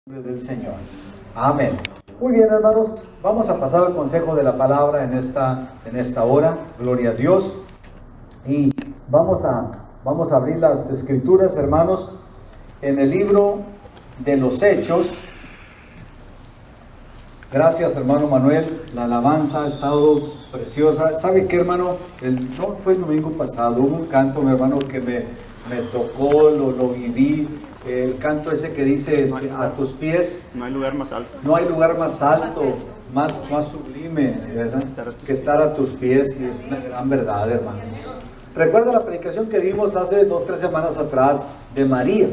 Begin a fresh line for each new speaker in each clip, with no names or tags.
Del Señor. Amén. Muy bien, hermanos, vamos a pasar al consejo de la palabra en esta hora. Gloria a Dios. Y vamos a abrir las escrituras, hermanos, en el libro de los Hechos. Gracias, hermano Manuel. La alabanza ha estado preciosa. ¿Sabe qué, hermano? No fue el domingo pasado, hubo un canto, mi hermano, que me tocó, lo viví. El canto ese que dice a tus pies.
No hay lugar más alto.
No hay lugar más alto, más sublime, ¿verdad? Que estar a tus pies, y es una gran verdad, hermanos. Recuerda la predicación que dimos hace 2-3 semanas atrás de María,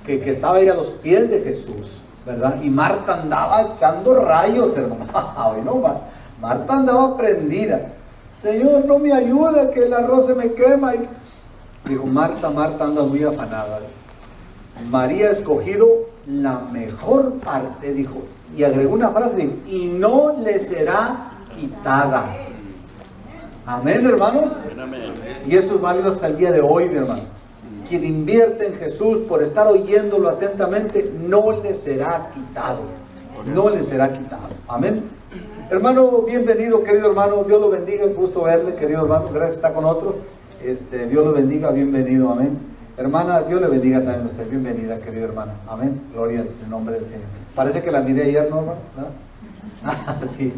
que estaba ahí a los pies de Jesús, ¿verdad? Y Marta andaba echando rayos, hermano. Ay, no, Marta andaba prendida. Señor, no me ayuda, que el arroz se me quema. Y dijo, Marta anda muy afanada. María ha escogido la mejor parte, dijo, y agregó una frase, dijo, y no le será quitada. Amén, hermanos.
Amén.
Y eso es válido hasta el día de hoy, mi hermano. Quien invierte en Jesús por estar oyéndolo atentamente, no le será quitado. No le será quitado. Amén. Hermano, bienvenido, querido hermano. Dios lo bendiga. Gusto verle, querido hermano. Gracias que está con otros. Dios lo bendiga. Bienvenido. Amén. Hermana, Dios le bendiga también a usted. Bienvenida, querido hermano. Amén. Gloria al nombre del Señor. Parece que la miré ayer, ¿no, hermano? ¿No? Sí.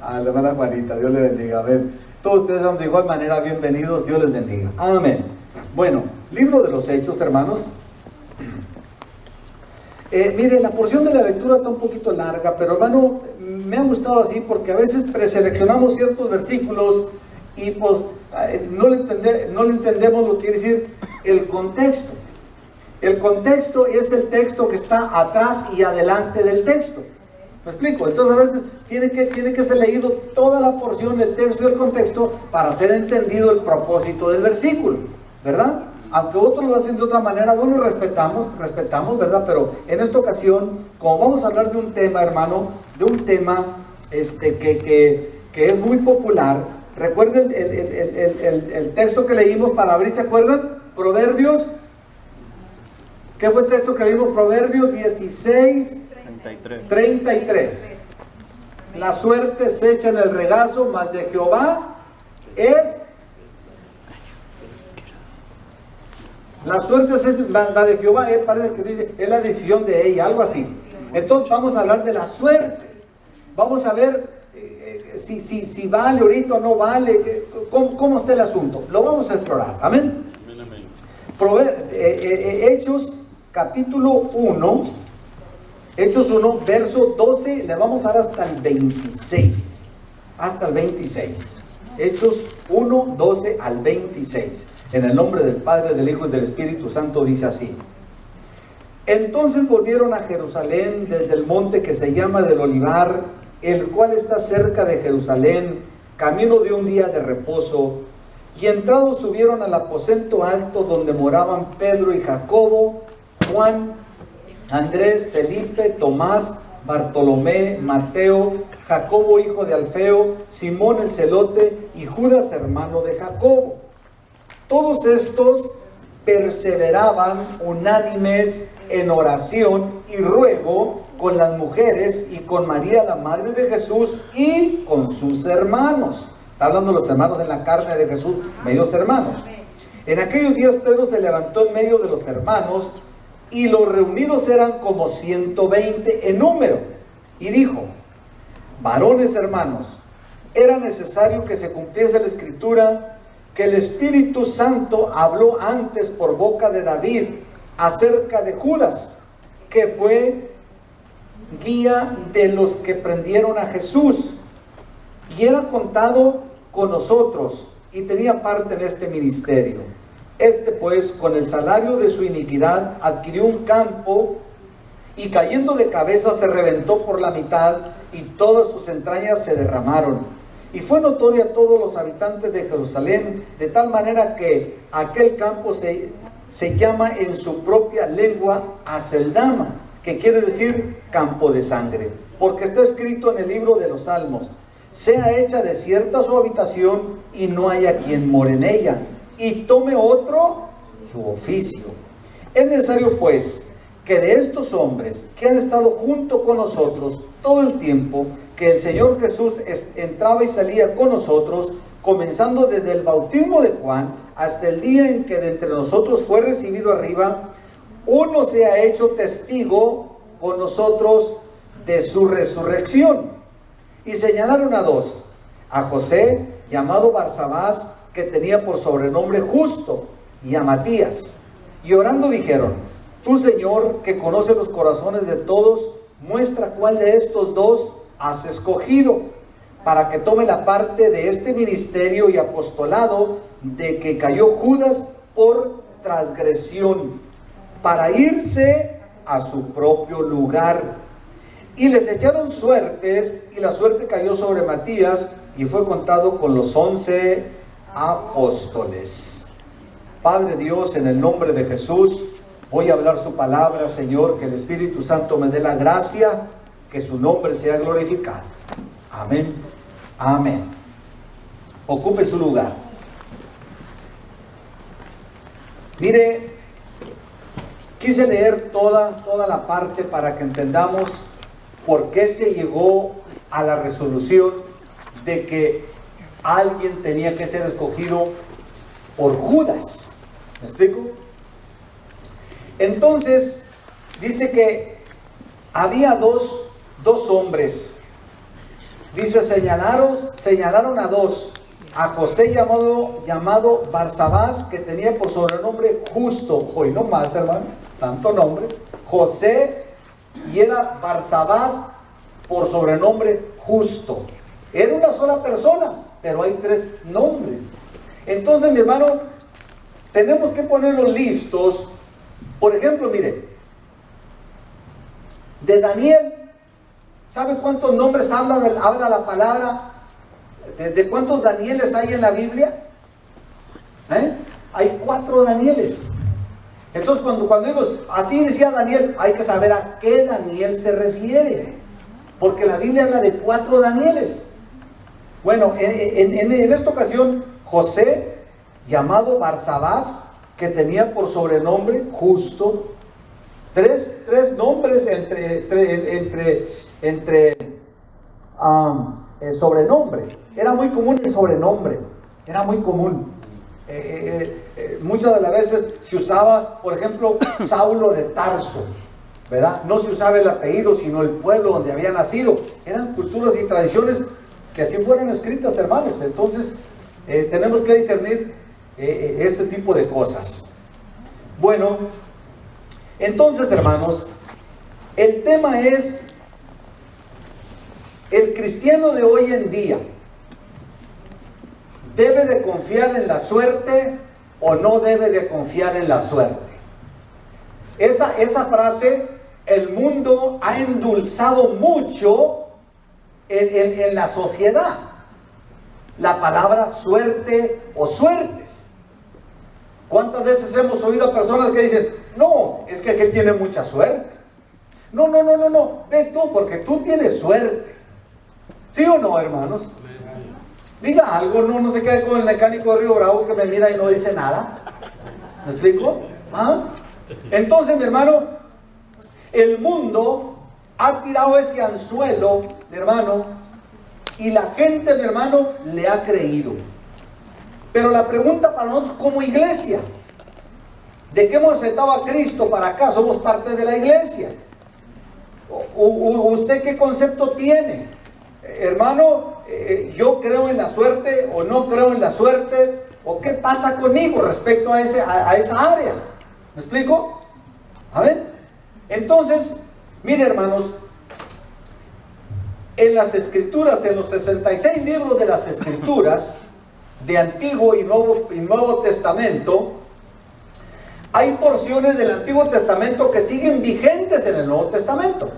A la hermana Juanita, Dios le bendiga. Amén. Todos ustedes son de igual manera bienvenidos. Dios les bendiga. Amén. Bueno, libro de los Hechos, hermanos. Mire, la porción de la lectura está un poquito larga, pero hermano, me ha gustado así porque a veces preseleccionamos ciertos versículos y pues no le entendemos lo que quiere decir el contexto. El contexto es el texto que está atrás y adelante del texto. ¿Me explico? Entonces a veces tiene que ser leído toda la porción, el texto y el contexto para ser entendido el propósito del versículo, ¿verdad? Aunque otros lo hacen de otra manera, bueno, respetamos, ¿verdad? Pero en esta ocasión, como vamos a hablar de un tema, hermano, de un tema que es muy popular. Recuerden el texto que leímos para abrir, ¿se acuerdan? Proverbios. ¿Qué fue el texto que leímos? Proverbios 16, 33. La suerte se echa en el regazo, mas de Jehová es... La suerte es la de Jehová, parece que dice, es la decisión de ella, algo así. Entonces vamos a hablar de la suerte. Vamos a ver si vale ahorita o no vale, cómo está el asunto. Lo vamos a explorar. Amén. Hechos capítulo 1, Hechos 1, verso 12, le vamos a dar hasta el 26. Hasta el 26. Hechos 1, 12 al 26. En el nombre del Padre, del Hijo y del Espíritu Santo dice así. Entonces volvieron a Jerusalén desde el monte que se llama del Olivar, el cual está cerca de Jerusalén, camino de un día de reposo, y entrados subieron al aposento alto donde moraban Pedro y Jacobo, Juan, Andrés, Felipe, Tomás, Bartolomé, Mateo, Jacobo hijo de Alfeo, Simón el celote y Judas hermano de Jacobo. Todos estos perseveraban unánimes en oración y ruego con las mujeres y con María la madre de Jesús y con sus hermanos. Está hablando de los hermanos en la carne de Jesús, medios hermanos. En aquellos días Pedro se levantó en medio de los hermanos y los reunidos eran como 120 en número y dijo: varones hermanos, era necesario que se cumpliese la escritura que el Espíritu Santo habló antes por boca de David acerca de Judas, que fue guía de los que prendieron a Jesús y era contado con nosotros y tenía parte en este ministerio. Este pues, con el salario de su iniquidad, adquirió un campo y cayendo de cabeza se reventó por la mitad y todas sus entrañas se derramaron. Y fue notoria a todos los habitantes de Jerusalén, de tal manera que aquel campo se llama en su propia lengua Aceldama, que quiere decir campo de sangre, porque está escrito en el libro de los Salmos: sea hecha desierta su habitación y no haya quien more en ella, y tome otro su oficio. Es necesario pues que de estos hombres que han estado junto con nosotros todo el tiempo que el Señor Jesús entraba y salía con nosotros, comenzando desde el bautismo de Juan hasta el día en que de entre nosotros fue recibido arriba, uno se ha hecho testigo con nosotros de su resurrección. Y señalaron a dos: a José, llamado Barsabás, que tenía por sobrenombre Justo, y a Matías. Y orando dijeron: tú, Señor, que conoces los corazones de todos, muestra cuál de estos dos has escogido, para que tome la parte de este ministerio y apostolado de que cayó Judas por transgresión, para irse a su propio lugar. Y les echaron suertes, y la suerte cayó sobre Matías, y fue contado con los 11 apóstoles. Padre Dios, en el nombre de Jesús, voy a hablar su palabra, Señor, que el Espíritu Santo me dé la gracia, que su nombre sea glorificado. Amén. Amén. Ocupe su lugar. Mire, quise leer toda la parte para que entendamos por qué se llegó a la resolución de que alguien tenía que ser escogido por Judas. ¿Me explico? Entonces, dice que había dos hombres. Dice, señalaron a dos: a José llamado Barsabás, que tenía por sobrenombre Justo. Hoy no más, hermano, tanto nombre. José, y era Barsabás por sobrenombre Justo. Era una sola persona, pero hay tres nombres. Entonces, mi hermano, tenemos que ponernos listos. Por ejemplo, mire, de Daniel, ¿sabe cuántos nombres habla la palabra? ¿De cuántos Danieles hay en la Biblia? Hay 4 Danieles. Entonces, cuando digo, así decía Daniel, hay que saber a qué Daniel se refiere, porque la Biblia habla de 4 Danieles. Bueno, en esta ocasión, José, llamado Barsabás, que tenía por sobrenombre Justo. Tres nombres entre el sobrenombre. Era muy común el sobrenombre, era muy común. Muchas de las veces se usaba, por ejemplo, Saulo de Tarso, ¿verdad? No se usaba el apellido, sino el pueblo donde había nacido. Eran culturas y tradiciones que así fueron escritas, hermanos. Entonces, tenemos que discernir este tipo de cosas. Bueno, entonces, hermanos, el tema es: el cristiano de hoy en día ¿debe de confiar en la suerte o no debe de confiar en la suerte? Esa frase el mundo ha endulzado mucho en la sociedad. La palabra suerte o suertes. ¿Cuántas veces hemos oído a personas que dicen: no, es que aquel tiene mucha suerte? No, ve tú, porque tú tienes suerte. ¿Sí o no, hermanos? Diga algo, no se quede con el mecánico de Río Bravo que me mira y no dice nada. ¿Me explico? Entonces, mi hermano, el mundo ha tirado ese anzuelo, mi hermano, y la gente, mi hermano, le ha creído. Pero la pregunta para nosotros como iglesia: ¿de qué hemos aceptado a Cristo para acá? Somos parte de la iglesia. ¿Usted qué concepto tiene? Hermano, ¿yo creo en la suerte o no creo en la suerte? ¿O qué pasa conmigo respecto a esa área? ¿Me explico? A ver. Entonces, mire, hermanos, en las Escrituras, en los 66 libros de las Escrituras, de Antiguo y Nuevo Testamento, hay porciones del Antiguo Testamento que siguen vigentes en el Nuevo Testamento.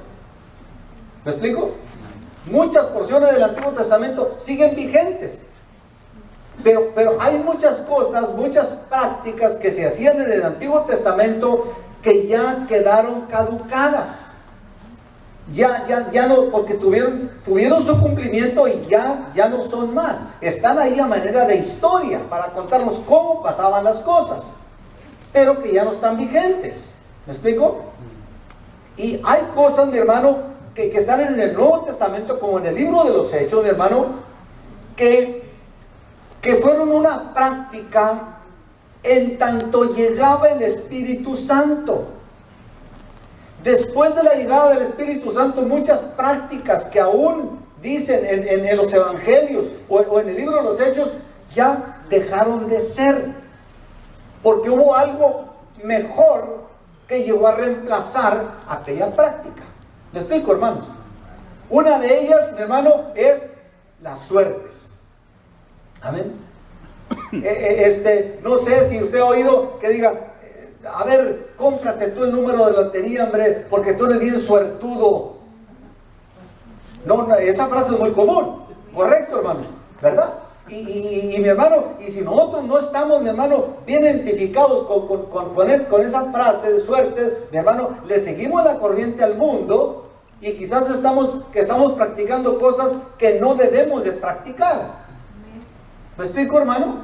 ¿Me explico? Muchas porciones del Antiguo Testamento siguen vigentes. Pero hay muchas cosas, muchas prácticas que se hacían en el Antiguo Testamento que ya quedaron caducadas. Ya no, porque tuvieron su cumplimiento y ya no son más. Están ahí a manera de historia para contarnos cómo pasaban las cosas, pero que ya no están vigentes. ¿Me explico? Y hay cosas, mi hermano, que están en el Nuevo Testamento, como en el libro de los Hechos, mi hermano, que fueron una práctica en tanto llegaba el Espíritu Santo. Después de la llegada del Espíritu Santo, muchas prácticas que aún dicen en los evangelios o en el libro de los Hechos, ya dejaron de ser, porque hubo algo mejor que llegó a reemplazar aquella práctica. ¿Me explico, hermanos? Una de ellas, mi hermano, es las suertes. Amén. No sé si usted ha oído que diga, a ver, cómprate tú el número de lotería, hombre, porque tú eres bien suertudo. No, esa frase es muy común, correcto, hermano, ¿verdad? Y mi hermano, y si nosotros no estamos, mi hermano, bien identificados con esa frase de suerte, mi hermano, le seguimos la corriente al mundo y quizás estamos practicando cosas que no debemos de practicar. ¿Me explico, hermano?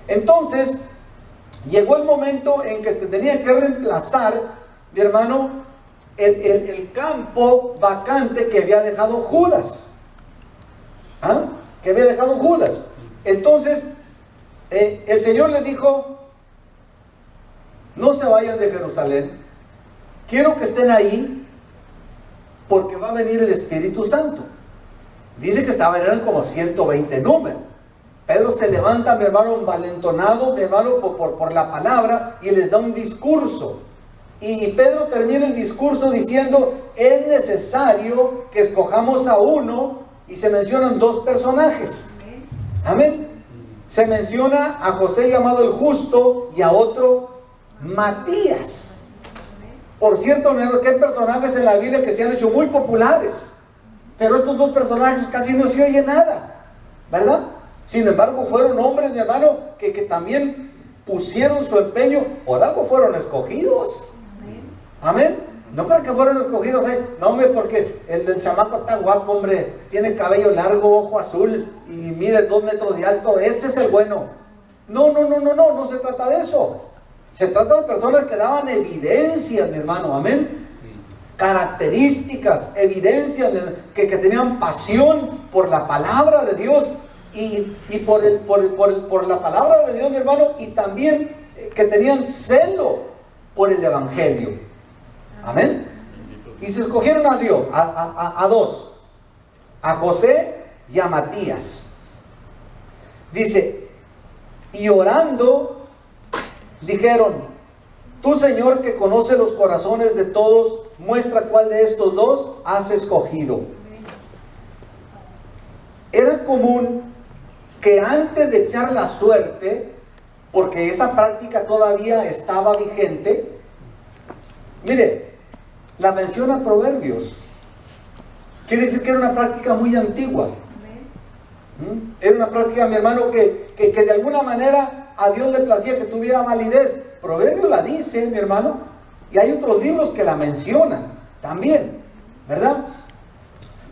Entonces, llegó el momento en que se tenía que reemplazar, mi hermano, el campo vacante que había dejado Judas. ¿Ah? Que había dejado Judas. Entonces, el Señor les dijo, no se vayan de Jerusalén, quiero que estén ahí, porque va a venir el Espíritu Santo. Dice que eran como 120 números. Pedro se levanta, mi hermano, envalentonado, mi hermano, por la palabra, y les da un discurso. Y Pedro termina el discurso diciendo, es necesario que escojamos a uno, y se mencionan dos personajes. Amén. Se menciona a José llamado el Justo y a otro Matías. Por cierto, mi hermano, que hay personajes en la Biblia que se han hecho muy populares, pero estos dos personajes casi no se oye nada, ¿verdad? Sin embargo, fueron hombres, mi hermano, que también pusieron su empeño, por algo fueron escogidos. Amén. No creo que fueron escogidos, no, hombre, porque el chamaco está guapo, hombre, tiene cabello largo, ojo azul y mide 2 metros de alto, ese es el bueno. No se trata de eso. Se trata de personas que daban evidencias, mi hermano, amén. Características, evidencias que tenían pasión por la palabra de Dios y por la palabra de Dios, mi hermano, y también que tenían celo por el evangelio. Amén. Y se escogieron a dos, a José y a Matías. Dice, y orando dijeron, tú, Señor, que conoce los corazones de todos, muestra cuál de estos dos has escogido. Era común que antes de echar la suerte, porque esa práctica todavía estaba vigente, mire, la menciona Proverbios. Quiere decir que era una práctica muy antigua. Era una práctica, mi hermano, que de alguna manera a Dios le placía que tuviera validez. Proverbios la dice, mi hermano, y hay otros libros que la mencionan también, ¿verdad?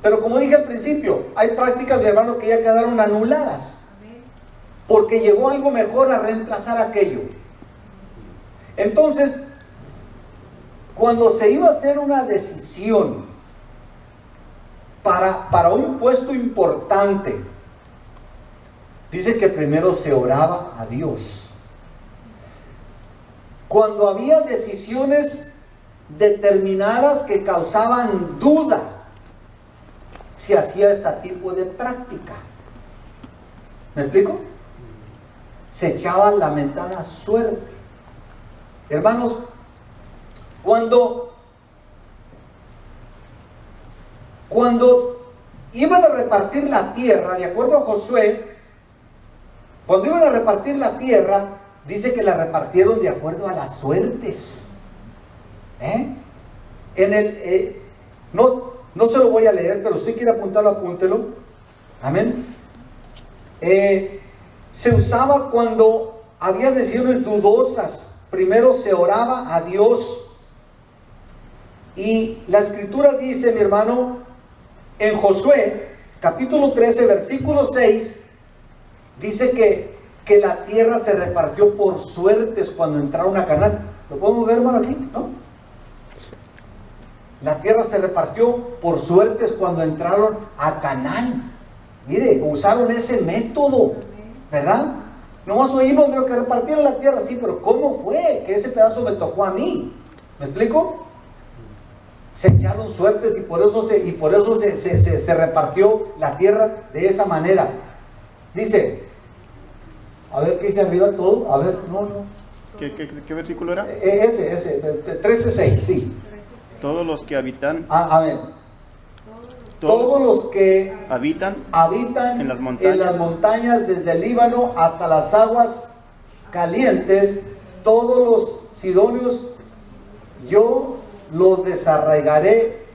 Pero como dije al principio, hay prácticas, mi hermano, que ya quedaron anuladas, porque llegó algo mejor a reemplazar aquello. Entonces, cuando se iba a hacer una decisión para un puesto importante, dice que primero se oraba a Dios. Cuando había decisiones determinadas que causaban duda, se hacía este tipo de práctica. ¿Me explico? Se echaba la mentada suerte. Hermanos, cuando iban a repartir la tierra, de acuerdo a Josué, cuando iban a repartir la tierra, dice que la repartieron de acuerdo a las suertes. No se lo voy a leer, pero si quiere apuntarlo, apúntelo. Amén. Se usaba cuando había decisiones dudosas. Primero se oraba a Dios. Y la escritura dice, mi hermano, en Josué, capítulo 13, versículo 6, dice que la tierra se repartió por suertes cuando entraron a Canaán. ¿Lo podemos ver, hermano, aquí? ¿No? La tierra se repartió por suertes cuando entraron a Canaán. Mire, usaron ese método, ¿verdad? Nomás oímos, pero que repartieron la tierra, sí, pero ¿cómo fue que ese pedazo me tocó a mí? ¿Me explico? Se echaron suertes y por eso se repartió la tierra de esa manera. Dice, a ver, ¿qué dice arriba todo? A ver, no.
¿Qué versículo era?
Ese, 13:6, sí.
Todos los que habitan.
A ver. Todos los que
habitan
en las montañas desde el Líbano hasta las aguas calientes, todos los sidonios, yo los desarraigaré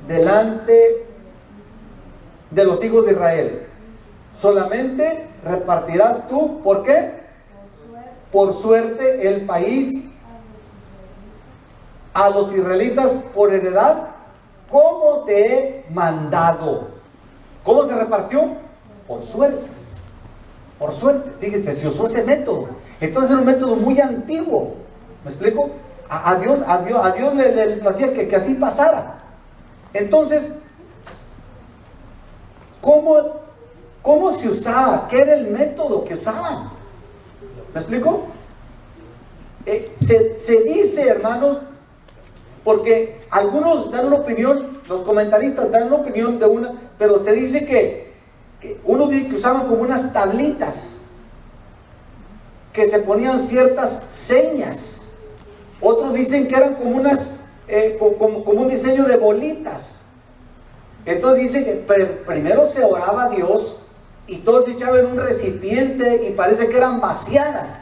delante de los hijos de Israel. Solamente repartirás tú, ¿por qué? Por suerte el país a los israelitas por heredad, como te he mandado. ¿Cómo se repartió? Por suertes. Por suerte. Fíjese, se usó ese método. Entonces era un método muy antiguo. ¿Me explico? A Dios le placía que así pasara. Entonces, ¿cómo se usaba? ¿Qué era el método que usaban? ¿Me explico? Se dice, hermanos, porque algunos dan una opinión, los comentaristas dan una opinión de una, pero se dice que uno dice que usaban como unas tablitas, que se ponían ciertas señas. Otros dicen que eran como como un diseño de bolitas. Entonces dice que primero se oraba a Dios y todo se echaba en un recipiente y parece que eran vaciadas.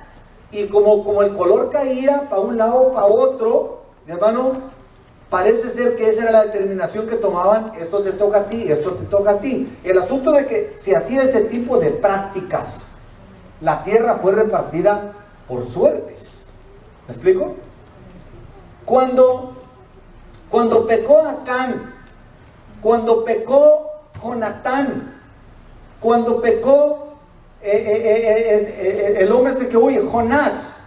Y como el color caía para un lado o para otro, mi hermano, parece ser que esa era la determinación que tomaban. Esto te toca a ti, esto te toca a ti. El asunto de que se hacía ese tipo de prácticas, la tierra fue repartida por suertes. ¿Me explico? Cuando pecó Acán, cuando pecó Jonatán, cuando pecó el hombre que huye, Jonás,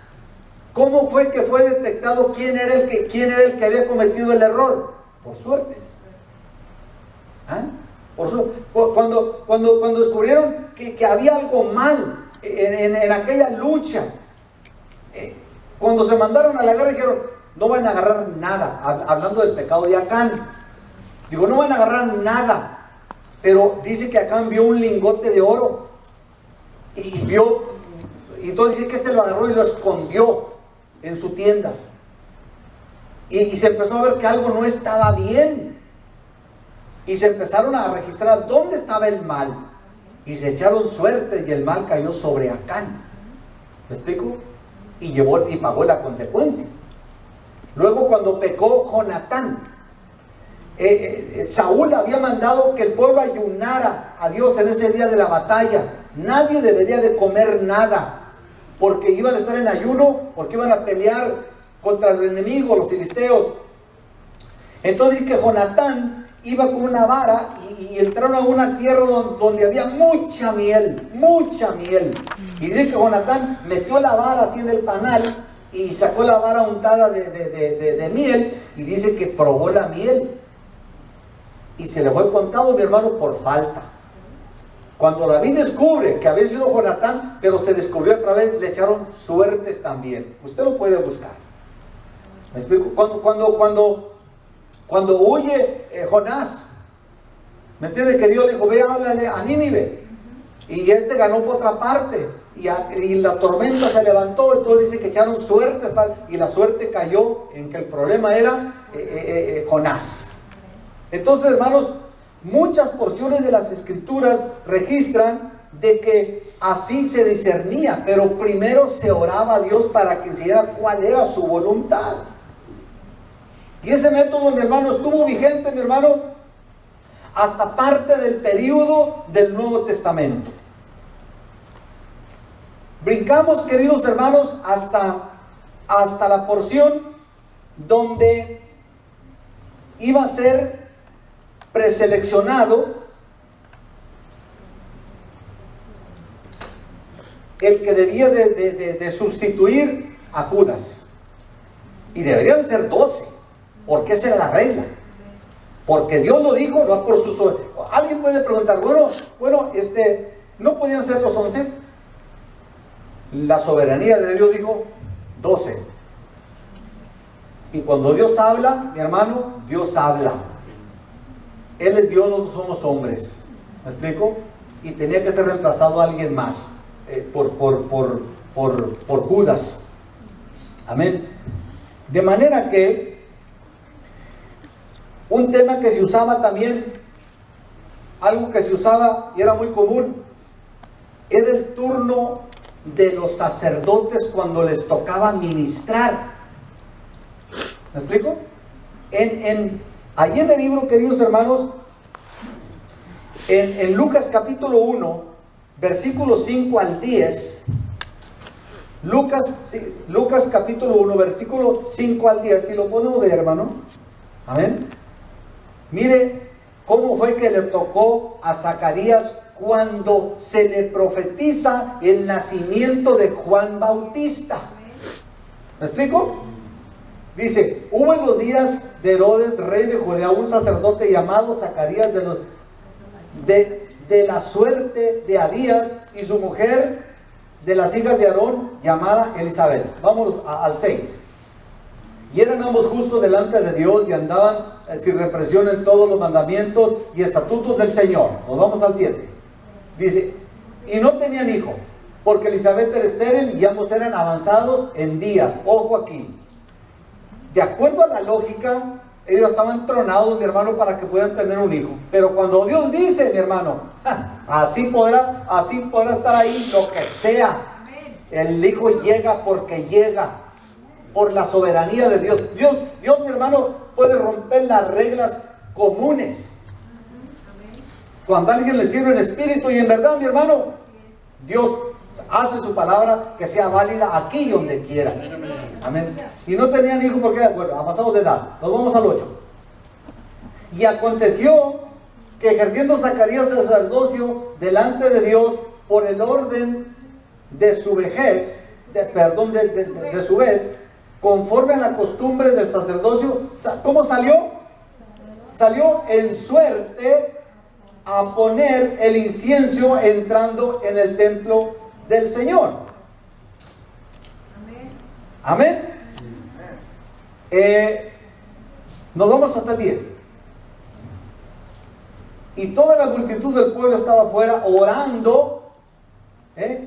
¿cómo fue que fue detectado quién era el que había cometido el error? Por suertes. ¿Ah? Cuando descubrieron que había algo mal en aquella lucha, cuando se mandaron a la guerra dijeron, no van a agarrar nada, hablando del pecado de Acán. Digo, no van a agarrar nada, pero dice que Acán vio un lingote de oro y entonces dice que lo agarró y lo escondió en su tienda, y se empezó a ver que algo no estaba bien, y se empezaron a registrar dónde estaba el mal, y se echaron suerte y el mal cayó sobre Acán. ¿Me explico? Y pagó la consecuencia. Luego cuando pecó Jonatán, Saúl había mandado que el pueblo ayunara a Dios en ese día de la batalla. Nadie debería de comer nada, porque iban a estar en ayuno, porque iban a pelear contra el enemigo, los filisteos. Entonces dice que Jonatán iba con una vara y entraron a una tierra donde había mucha miel. Y dice que Jonatán metió la vara así en el panal y sacó la vara untada de miel, y dice que probó la miel y se le fue contado, mi hermano, por falta. Cuando David descubre que había sido Jonatán, pero se descubrió otra vez, le echaron suertes también. Usted lo puede buscar. ¿Me explico? Cuando huye Jonás, ¿me entiende? Que Dios le dijo, ve, háblale a Nínive. Y ganó por otra parte. Y la tormenta se levantó, entonces dice que echaron suertes, y la suerte cayó en que el problema era Jonás. Entonces, hermanos, muchas porciones de las escrituras registran de que así se discernía, pero primero se oraba a Dios para que enseñara cuál era su voluntad. Y ese método, mi hermano, estuvo vigente, mi hermano, hasta parte del período del Nuevo Testamento. Brincamos, queridos hermanos, hasta la porción donde iba a ser preseleccionado el que debía de sustituir a Judas. Y deberían ser 12, porque esa era la regla. Porque Dios lo dijo, no por sus... Alguien puede preguntar, ¿no podían ser los 11? La soberanía de Dios dijo 12. Y cuando Dios habla, mi hermano, Dios habla. Él es Dios, nosotros somos hombres. ¿Me explico? Y tenía que ser reemplazado a alguien más por Judas. Amén. De manera que un tema que se usaba también, algo que se usaba y era muy común, era el turno de los sacerdotes cuando les tocaba ministrar. ¿Me explico? Allí en el libro, queridos hermanos, en Lucas capítulo 1, versículos 5 al 10, Lucas capítulo 1, versículo 5 al 10, si lo podemos ver, hermano. Amén. Mire cómo fue que le tocó a Zacarías cuando se le profetiza el nacimiento de Juan Bautista. ¿Me explico? Dice, hubo en los días de Herodes, rey de Judea, un sacerdote llamado Zacarías de la suerte de Abías, y su mujer de las hijas de Aarón, llamada Elizabeth. Vámonos al 6. Y eran ambos justos delante de Dios y andaban sin represión en todos los mandamientos y estatutos del Señor. Nos vamos al 7. Dice, y no tenían hijo, porque Elizabeth era estéril y ambos eran avanzados en días. Ojo aquí. De acuerdo a la lógica, ellos estaban tronados, mi hermano, para que puedan tener un hijo. Pero cuando Dios dice, mi hermano, así podrá estar ahí lo que sea. El hijo llega porque llega, por la soberanía de Dios. Dios, mi hermano, puede romper las reglas comunes. Cuando alguien le sirve en espíritu y en verdad, mi hermano, Dios hace su palabra que sea válida aquí y donde quiera. Amén. Y no tenían hijos porque, bueno, avanzados de edad. Nos vamos al 8. Y aconteció que ejerciendo Zacarías el sacerdocio delante de Dios por el orden de su vejez, de su vez, conforme a la costumbre del sacerdocio, ¿cómo salió? Salió en suerte a poner el incienso entrando en el templo del Señor. Amén. Nos vamos hasta el 10. Y toda la multitud del pueblo estaba afuera orando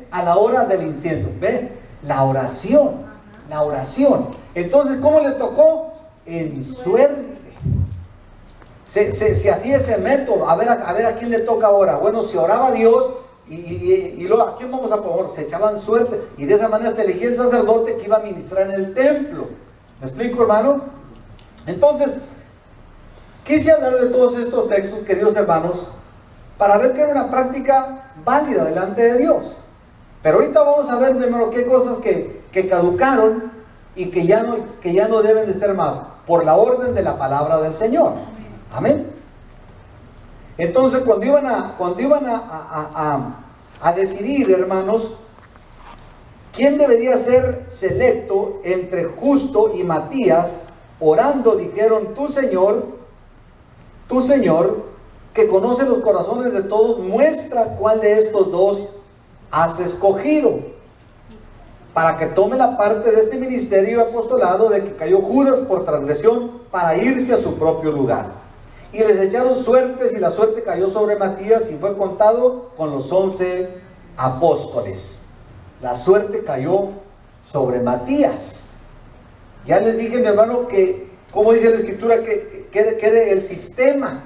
a la hora del incienso. ¿Ve? La oración. Entonces, ¿cómo le tocó? En suerte. Se hacía ese método. A ver a quién le toca ahora. Bueno, si oraba a Dios y luego, ¿a quién vamos a poner? Se echaban suerte. Y de esa manera se elegía el sacerdote que iba a ministrar en el templo. ¿Me explico, hermano? Entonces, quise hablar de todos estos textos, queridos hermanos, para ver que era una práctica válida delante de Dios. Pero ahorita vamos a ver, hermano, qué cosas que caducaron y que ya no deben de ser más, por la orden de la palabra del Señor. Amén. Entonces, cuando iban a decidir, hermanos, quién debería ser selecto entre Justo y Matías, orando dijeron, tú Señor, que conoce los corazones de todos, muestra cuál de estos dos has escogido, para que tome la parte de este ministerio y apostolado de que cayó Judas por transgresión para irse a su propio lugar. Y les echaron suertes, y la suerte cayó sobre Matías y fue contado con los 11 apóstoles. La suerte cayó sobre Matías. Ya les dije, mi hermano, que, como dice la Escritura, que era el sistema,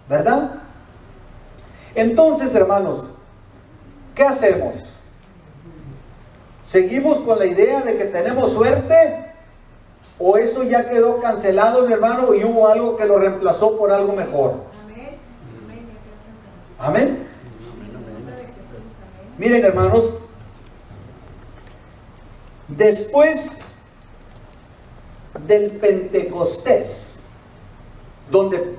¿verdad? Entonces, hermanos, ¿qué hacemos? ¿Seguimos con la idea de que tenemos suerte? ¿O esto ya quedó cancelado, mi hermano, y hubo algo que lo reemplazó por algo mejor? Amén. Miren, hermanos, después del Pentecostés, donde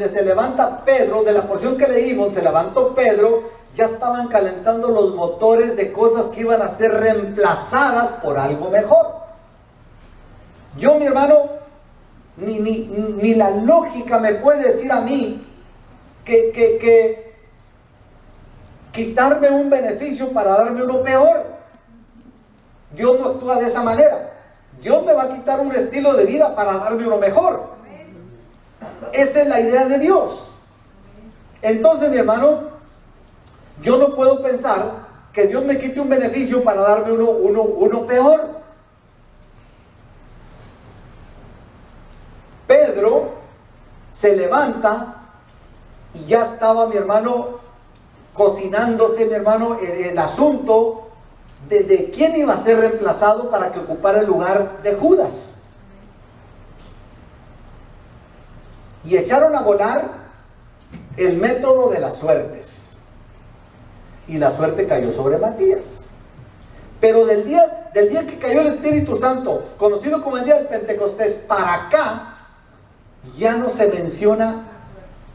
se levanta Pedro, de la porción que leímos, se levantó Pedro, ya estaban calentando los motores de cosas que iban a ser reemplazadas por algo mejor. Yo, mi hermano, ni la lógica me puede decir a mí que quitarme un beneficio para darme uno peor. Dios no actúa de esa manera. Dios me va a quitar un estilo de vida para darme uno mejor. Esa es la idea de Dios. Entonces, mi hermano, yo no puedo pensar que Dios me quite un beneficio para darme uno peor. Pedro se levanta y ya estaba, mi hermano, cocinándose, mi hermano, el asunto de quién iba a ser reemplazado para que ocupara el lugar de Judas. Y echaron a volar el método de las suertes. Y la suerte cayó sobre Matías. Pero del día que cayó el Espíritu Santo, conocido como el día del Pentecostés, para acá, ya no se menciona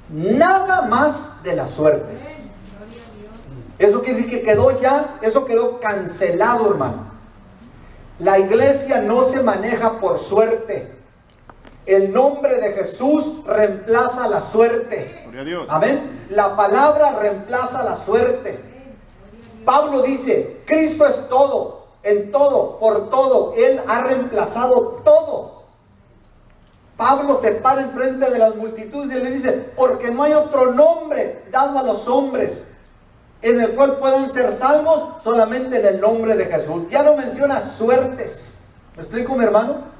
nada más de las suertes. Eso quiere decir que eso quedó cancelado, hermano. La iglesia no se maneja por suerte. El nombre de Jesús reemplaza la suerte.
Gloria a Dios.
Amén. La palabra reemplaza la suerte. Pablo dice, Cristo es todo, en todo, por todo. Él ha reemplazado todo. Pablo se para enfrente de las multitudes y le dice, porque no hay otro nombre dado a los hombres en el cual puedan ser salvos, solamente en el nombre de Jesús. Ya no menciona suertes. ¿Me explico, mi hermano?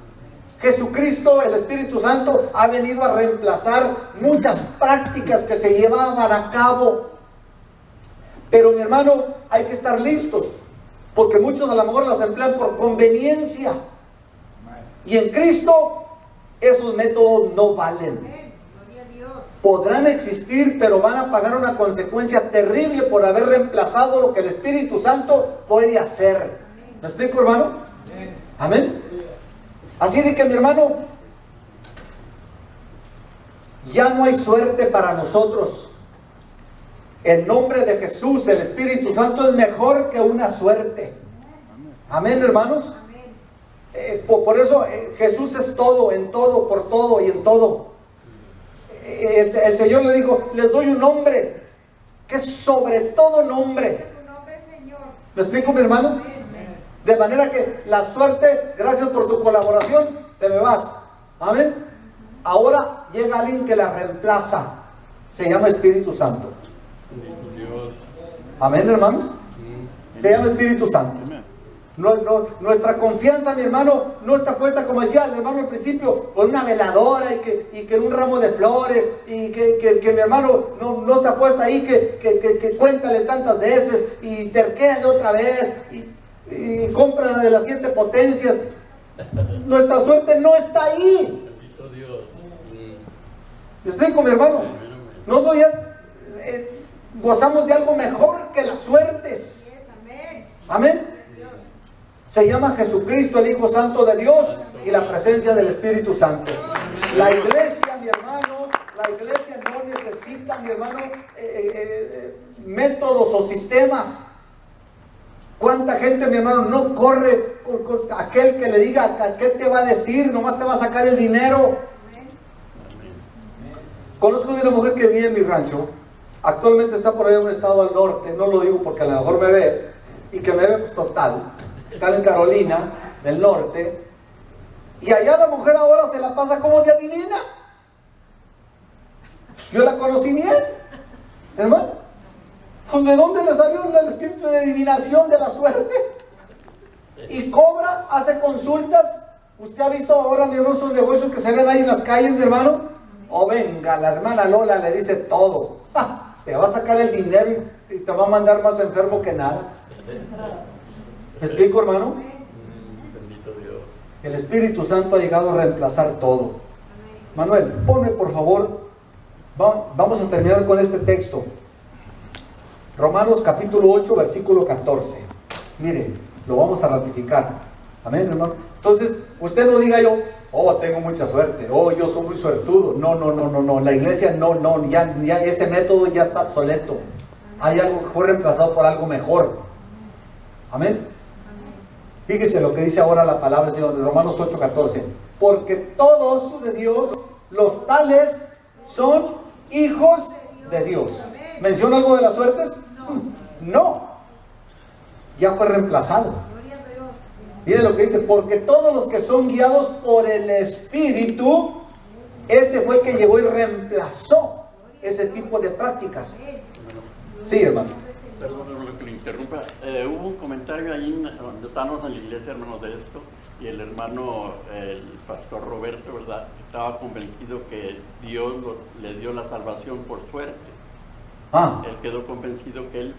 Jesucristo, el Espíritu Santo, ha venido a reemplazar muchas prácticas que se llevaban a cabo. Pero, mi hermano, hay que estar listos, porque muchos a lo mejor las emplean por conveniencia. Y en Cristo esos métodos no valen. Podrán existir, pero van a pagar una consecuencia terrible por haber reemplazado lo que el Espíritu Santo puede hacer. ¿Me explico, hermano? Amén. Así de que, mi hermano, ya no hay suerte para nosotros. El nombre de Jesús, el Espíritu Santo, es mejor que una suerte. Amén, hermanos. Por eso Jesús es todo, en todo, por todo y en todo. El Señor le dijo, les doy un nombre que es sobre todo nombre. ¿Me explico, mi hermano? De manera que la suerte, gracias por tu colaboración, te me vas. Amén. Ahora llega alguien que la reemplaza. Se llama Espíritu Santo. Amén, hermanos. Se llama Espíritu Santo. Nuestra confianza, mi hermano, no está puesta, como decía el hermano al principio, con una veladora y que en un ramo de flores, y que mi hermano no está puesta ahí, que cuéntale tantas veces y terquéale otra vez y compra la de las 7 potencias. Nuestra suerte no está ahí. ¿Me explico, mi hermano? Nosotros ya gozamos de algo mejor que las suertes. Amén. Se llama Jesucristo, el Hijo Santo de Dios, y la presencia del Espíritu Santo. La iglesia, mi hermano, la iglesia no necesita, mi hermano, métodos o sistemas. ¿Cuánta gente, mi hermano, no corre con aquel que le diga qué te va a decir? Nomás te va a sacar el dinero. Conozco de una mujer que vive en mi rancho. Actualmente está por ahí en un estado al norte. No lo digo porque a lo mejor me ve. Y que me ve pues total. Está en Carolina del Norte, y allá la mujer ahora se la pasa como de adivina. Yo la conocí bien, hermano. Pues ¿de dónde le salió el espíritu de adivinación, de la suerte? Y cobra, hace consultas. Usted ha visto ahora, mi hermano, esos negocios que se ven ahí en las calles, mi hermano. O venga, la hermana Lola le dice todo. ¡Ja! Te va a sacar el dinero y te va a mandar más enfermo que nada. ¿Me explico, hermano?
Bendito Dios.
El Espíritu Santo ha llegado a reemplazar todo. Manuel, ponme por favor. Vamos a terminar con este texto. Romanos capítulo 8, versículo 14. Miren, lo vamos a ratificar. Amén, hermano. Entonces, usted no diga yo, oh, tengo mucha suerte, oh, yo soy muy suertudo. No. La iglesia ya ese método ya está obsoleto. Hay algo que fue reemplazado por algo mejor. Amén. Fíjese lo que dice ahora la palabra del Señor, Romanos 8:14. porque todos de Dios, los tales, son hijos de Dios. ¿Menciona algo de las suertes? No. Ya fue reemplazado. Mire lo que dice, porque todos los que son guiados por el Espíritu, ese fue el que llegó y reemplazó ese tipo de prácticas. Sí, hermano.
Perdón lo que le interrumpa. Hubo un comentario ahí donde estábamos en la iglesia, hermanos, de esto, y el hermano, el pastor Roberto, ¿verdad?, estaba convencido que Dios le dio la salvación por suerte. Él quedó convencido que él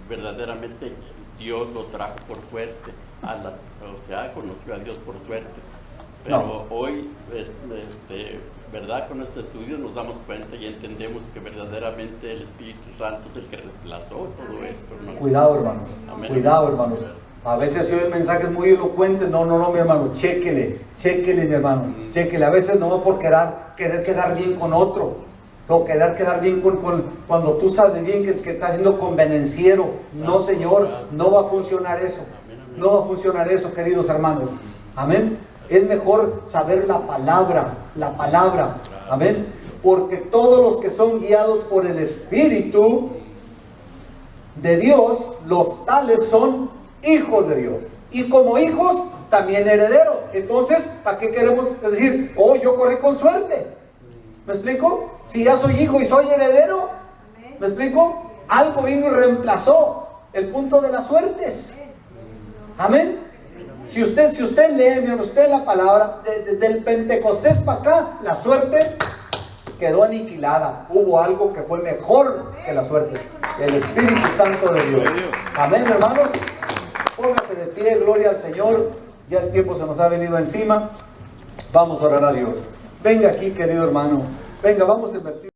verdaderamente Dios lo trajo por suerte, o sea, conoció a Dios por suerte. Pero hoy, ¿verdad?, con este estudio nos damos cuenta y entendemos que verdaderamente el Espíritu Santo es el que reemplazó todo esto, ¿no?
Cuidado, hermanos.
Amén.
Cuidado, hermanos. A veces se oyen mensajes muy elocuentes. No, mi hermano, chéquele, mi hermano, chéquele. A veces no por querer quedar bien con otro, o querer quedar bien cuando tú sabes bien que estás siendo convenenciero. No, Señor, no va a funcionar eso. No va a funcionar eso, queridos hermanos. Amén. Es mejor saber la palabra. Amén. Porque todos los que son guiados por el Espíritu de Dios, los tales son hijos de Dios. Y como hijos, también herederos. Entonces, ¿para qué queremos decir, oh, yo corrí con suerte? ¿Me explico? Si ya soy hijo y soy heredero, ¿me explico? Algo vino y reemplazó el punto de las suertes. Amén. Si usted lee, mi hermano, usted la palabra, del Pentecostés para acá, la suerte quedó aniquilada. Hubo algo que fue mejor que la suerte: el Espíritu Santo de Dios. Amén, hermanos. Póngase de pie, gloria al Señor. Ya el tiempo se nos ha venido encima. Vamos a orar a Dios. Venga aquí, querido hermano. Venga, vamos a invertir.